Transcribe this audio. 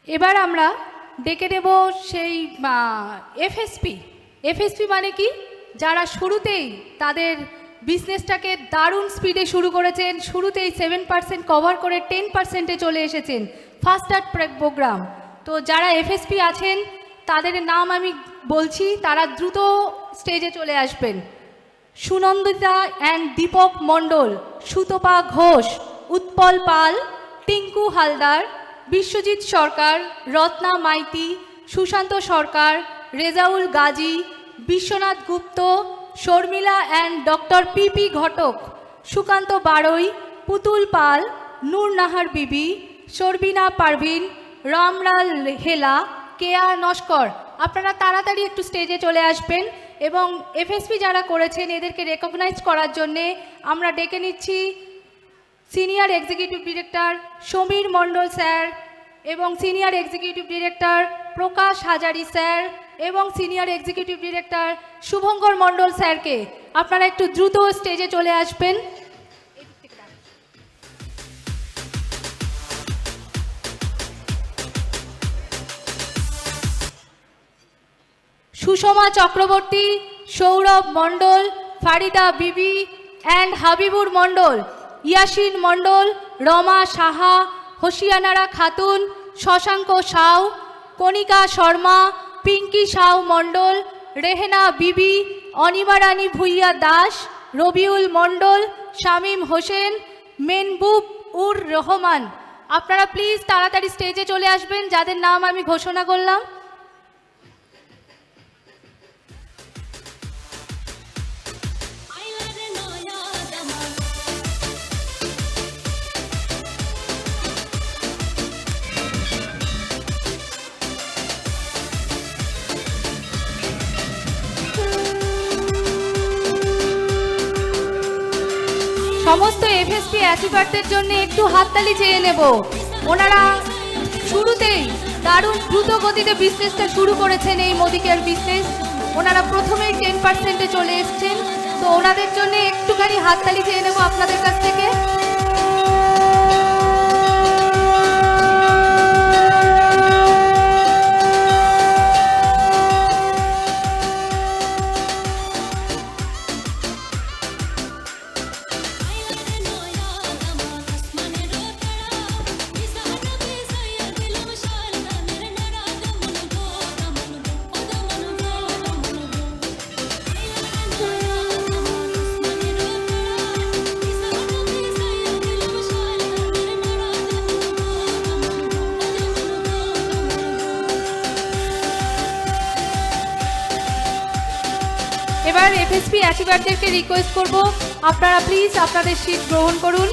এবার আমরা ডেকে নেব সেই এফএসপি মানে কি, যারা শুরুতেই তাদের বিজনেসটাকে দারুণ স্পিডে শুরু করেছেন, শুরুতেই 7% কভার করে 10%-এ চলে এসেছেন ফাস্ট স্টার্ট প্রোগ্রাম। তো যারা এফএসপি আছেন তাদের নাম আমি বলছি, তারা দ্রুত স্টেজে চলে আসবেন। Sunandita and Dipak Mondal, Sutapa Ghosh, Utpal Pal, Tinku Haldar, Biswajit Sarkar, Ratna Maity, Sushanta Sarkar, Rezaul Gazi, Biswanath Gupta, Sharmila and doctor PP Ghatak, Sukanta Barai, Putul Pal, নূর নাহার বিবি, শর্বিনা পারভিন, রামলাল হেলা, কেয়া নস্কর। আপনারা তাড়াতাড়ি একটু স্টেজে চলে আসবেন এবং এফএসপি যারা করেছেন এদেরকে রেকগনাইজ করার জন্যে আমরা ডেকে নিচ্ছি সিনিয়র এক্সিকিউটিভ ডিরেক্টর সমীর মণ্ডল স্যার এবং সিনিয়র এক্সিকিউটিভ ডিরেক্টর প্রকাশ হাজারি স্যার এবং সিনিয়র এক্সিকিউটিভ ডিরেক্টর শুভঙ্কর মণ্ডল স্যারকে। আপনারা একটু দ্রুত স্টেজে চলে আসবেন। সুষমা চক্রবর্তী, সৌরভ মণ্ডল, ফারিদা বিবি অ্যান্ড হাবিবুর মণ্ডল, ইয়াসিন মণ্ডল, রমা সাহা, হোসিয়ানারা খাতুন, শশাঙ্ক সাউ, কণিকা শর্মা, পিঙ্কি সাউ মণ্ডল, রেহেনা বিবি, অনিমা রানী ভুইয়া দাস, রবিউল মণ্ডল, শামীম হোসেন, মেনবুব উর রহমান। আপনারা প্লিজ তাড়াতাড়ি স্টেজে চলে আসবেন যাদের নাম আমি ঘোষণা করলাম। সমস্ত এফএসপি অ্যাচিভারদের জন্য একটু হাততালি চেয়ে নেব। ওনারা শুরুতেই দারুণ দ্রুত গতিতে বিজনেসটা শুরু করেছেন, এই মোদিকেয়ার বিজনেস। ওনারা প্রথমেই 10%-এ চলে এসছেন, তো ওনাদের জন্য একটুখানি হাততালি চেয়ে নেব আপনাদের কাছ থেকে। এবার এফএসপি অ্যাচিভারদেরকে রিকোয়েস্ট করব, আপনারা প্লিজ আপনাদের সিট গ্রহণ করুন।